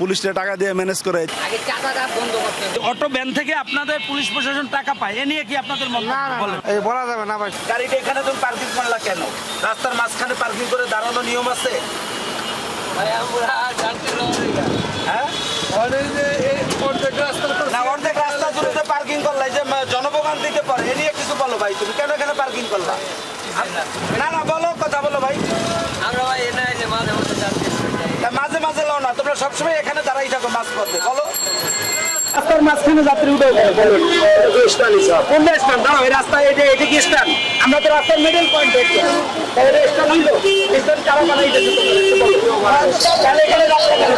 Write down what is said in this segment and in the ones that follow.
পুলিশে টাকা দিয়ে ম্যানেজ করে। আগে চাঁদাটা বন্ধ করতে হবে। অটো ভ্যান থেকে আপনাদের পুলিশ প্রশাসন টাকা পায়, এ নিয়ে কি আপনাদের মন্তব্য বলেন? এই বলা যাবে না ভাই। গাড়িটা এখানে তুমি পার্কিং করলা কেন? রাস্তার মাঝখানে পার্কিং করে দাঁড়ানো নিয়ম আছে? ভাই আমরা জানতে হ্যাঁ, না অর্ধেক রাস্তা জুড়ে যে পার্কিং করলা, এই যে জনভোগান্তিতে পড়ে, এ নিয়ে কিছু বলো ভাই। তুমি কেন এখানে পার্কিং করলা? না না বলো, কথা বলো ভাই। আমরা ভাই এনে যে মাঝে মাঝে জানতে তা মাঝে মাঝে লাও না, তোমরা সবসময় এখানে দাঁড়াই থাকো মাঝপথে, বলো। রাস্তার মাঝখানে যাত্রী উঠে কোন স্ট্যান্ড? দাঁড়াও, এই রাস্তা এটা কি স্ট্যান্ড? আমরা তো রাস্তার মিডল পয়েন্ট দেখছি। স্ট্যান্ড হইলো, স্ট্যান্ড কারা বানাইতেছে? তাহলে এখানে রাস্তা কেন?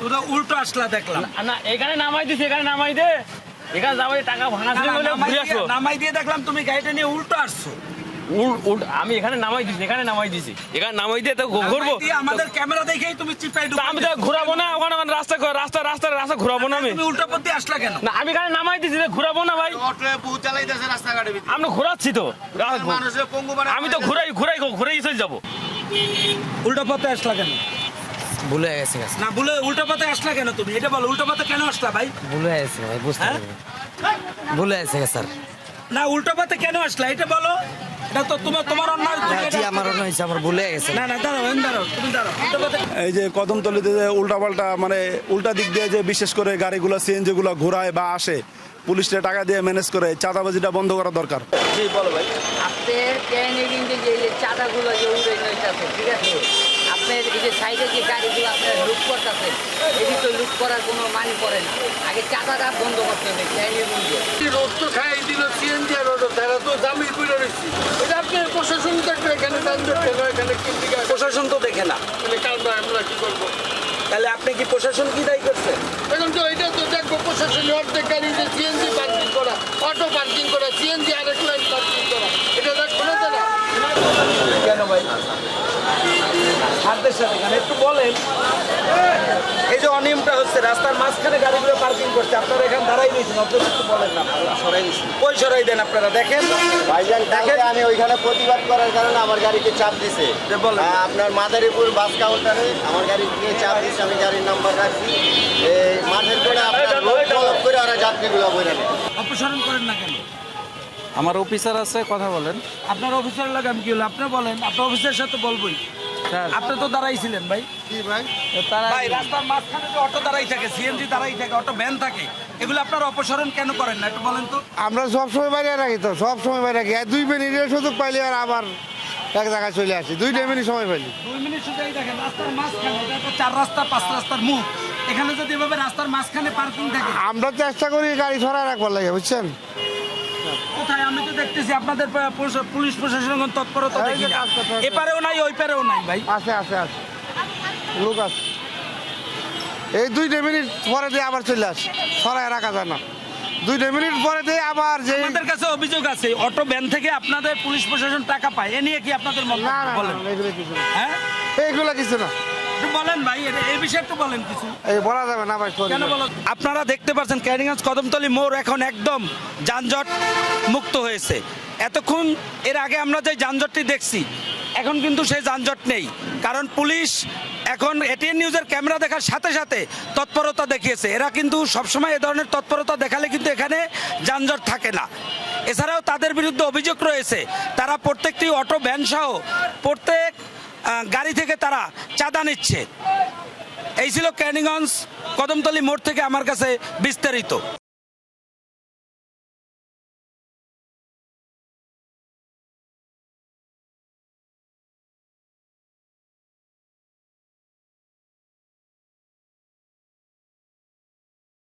ওটা উল্টো আসলা দেখলাম। না এখানে নামাই দিছি, এখানে নামাই দে, এখানে যাবাই টাকা ভাঙা ছিল বলে ঘুরে আসো। নামাই দিয়ে দেখলাম তুমি গাড়িটা নিয়ে উল্টো আসছো। আমি এখানে নামাই দিছি, এখানে নামাই দিছি, এখানে নামাই দিয়ে তো ঘুরবো। নামাই দিয়ে আমাদের ক্যামেরা দেখেই তুমি চিপাই তা আমি তো ঘুরাবো না, ওখানে ওখানে রাস্তা রাস্তা রাস্তা রাস্তা ঘুরাবো না আমি। তুমি উল্টো পথ দিয়ে আসলা কেন? না আমি এখানে নামাই দিছি, ঘুরাবো না ভাই। আমরা ঘুরাচ্ছি তো, আমি তো ঘুরাই ঘুরাই ঘুরাই চলে যাবো। উল্টো পথে আসলা কেন? ভুলে গেছে না বলে উল্টো পথে আসলা কেন তুমি? এটা বলো, উল্টো পথে কেন আসলা ভাই? ভুলে গেছে ভাই, বুঝতে হ্যাঁ? ভুলে গেছে স্যার। না উল্টো পথে কেন আসলা এটা বলো। এটা তো তোমার অন্যায়। জি আমার মনে হয়েছে আমার ভুলে গেছে। না না দাঁড়াও, দাঁড়াও, তুমি দাঁড়াও। উল্টো পথে এই যে কদমতলিতে যে উল্টাপাল্টা মানে উল্টা দিক দিয়ে যে বিশেষ করে গাড়িগুলো সিএনজি গুলো ঘোরায় বা আসে, পুলিশে টাকা দিয়ে ম্যানেজ করে, চাঁদাবাজিটা বন্ধ করা দরকার। জি বলো ভাই। আপনার ট্রেনে কিন্তু যে চাঁদাগুলো যে উড়ে যাইতেছে, ঠিক আছে, আপনার এই যে সাইডে যে গাড়িগুলো আপনার লুক করতেছে, এটি তো লুক করার কোনো মানে করে না। আগে চাঁদাটা বন্ধ করতে হবে ট্রেনের মধ্যে। রোড তো খাই দিল সিএনজি রোড, তারা তো জামি করে রয়েছে। এটা আপনি প্রশাসন দেখবে এখানে এখানে কি প্রশাসন তো দেখে না, কারণ আমরা কি করবো? তাহলে আপনি কি প্রশাসন কি দায়ী করছে? এখন তো এটা তো দেখবো প্রশাসন অর্ধেক গাড়িতে সিএনজি পার্কিং করা, অটো পার্কিং করা, সিএনজি আরেক লাইন পার্কিং করা, এটা দেখবো না তারা। কেন ভাই? হাতের সাথে কেন একটু বলেন। এই যে অনিয়মটা হচ্ছে, রাস্তার মাঝখানে গাড়িগুলো পার্কিং করছে, আপনারা এখানে দাঁড়াই রয়েছেন, অথচ কিছু বলেন না। কই সরাই দেন আপনারা? দেখেন ভাইজান, দেখেন আমি ওইখানে প্রতিবাদ করার কারণে আমার গাড়িকে চাপ দিছে। যে বলেন। আপনার মাদারীপুর বাস কাউন্টারে আমার গাড়িকে চাপ দিছে, আমি গাড়ির নাম্বার রাখছি। এই মাঠের করে আপনার রোড ব্লক করে ওরা যাত্রীগুলো বলে নেয়। অপসারণ করেন না কেন? আমার অফিসার আছে, কথা বলেন। আপনার অফিসার লাগে আমি কি হলো? আপনি বলেন, আপনার অফিসের সাথে বলবোই। স্যার আপনি তো দাঁড়াইছিলেন ভাই। কি ভাই? তারা ভাই রাস্তার মাঝখানে যে অটো দাঁড়াই থাকে, সিএনজি দাঁড়াই থাকে, অটো ভ্যান থাকে, এগুলো আপনারা অপসারণ কেন করেন না একটু বলেন তো। আমরা সবসময় বাইরে রাখি, তো সবসময় বাইরে রাখি। আর 2 মিনিটের সুযোগ পাইলে আর আবার এক জায়গায় চলে আসি, 2 মিনিট সময় পাইলি। 2 মিনিট শুধুই দেখেন, রাস্তার মাঝখানে, এটা একটা 4 রাস্তা 5 রাস্তার মুখ, এখানে যদি এভাবে রাস্তার মাঝখানে পার্কিং থাকে, আমরা চেষ্টা করি গাড়ি সরাই রাখবার লাগে, বুঝছেন? কোথায়? আমি তো দেখতেছি আপনাদের পুলিশ প্রশাসন তৎপরতা এই যে দেখি না। কাজটা চলছে। এপারেও নাই ওই পারেও নাই ভাই। আছে আছে আছে লোক আছে। এই 2 মিনিট পরে দিয়ে আবার চলে আসে, সরাই রাখা যায় না। 2 মিনিট পরে দিয়ে আবার যে আমাদের কাছে অভিযোগ আছে, অটো ভ্যান থেকে আপনাদের পুলিশ প্রশাসন টাকা পায়, এ নিয়ে কি আপনাদের না মন্তব্য না বলেন? না, এগুলো কিছু না, হ্যাঁ এইগুলো কিছু না, একটু বলেন ভাই, এই বিষয়ে একটু বলেন কিছু। এই বলা যাবে না ভাই, sorry কেন ভাই। বলো? আপনারা দেখতে পাচ্ছেন ক্যানিগঞ্জ কদমতলী মোড় এখন একদম যানজট মুক্ত হয়েছে। এতক্ষণ এর আগে আমরা যে যানজটটি দেখছি, এখন কিন্তু সেই যানজট নেই, কারণ পুলিশ এখন এটিএন নিউজের ক্যামেরা দেখার সাথে সাথে তৎপরতা দেখিয়েছে। এরা কিন্তু সবসময় এ ধরনের তৎপরতা দেখালে কিন্তু এখানে যানজট থাকে না। এছাড়াও তাদের বিরুদ্ধে অভিযোগ রয়েছে, তারা প্রত্যেকটি অটো ভ্যান সহ প্রত্যেক গাড়ি থেকে তারা চাঁদা নিচ্ছে। এই ছিল ক্যানিগঞ্জ কদমতলী মোড় থেকে আমার কাছে বিস্তারিত।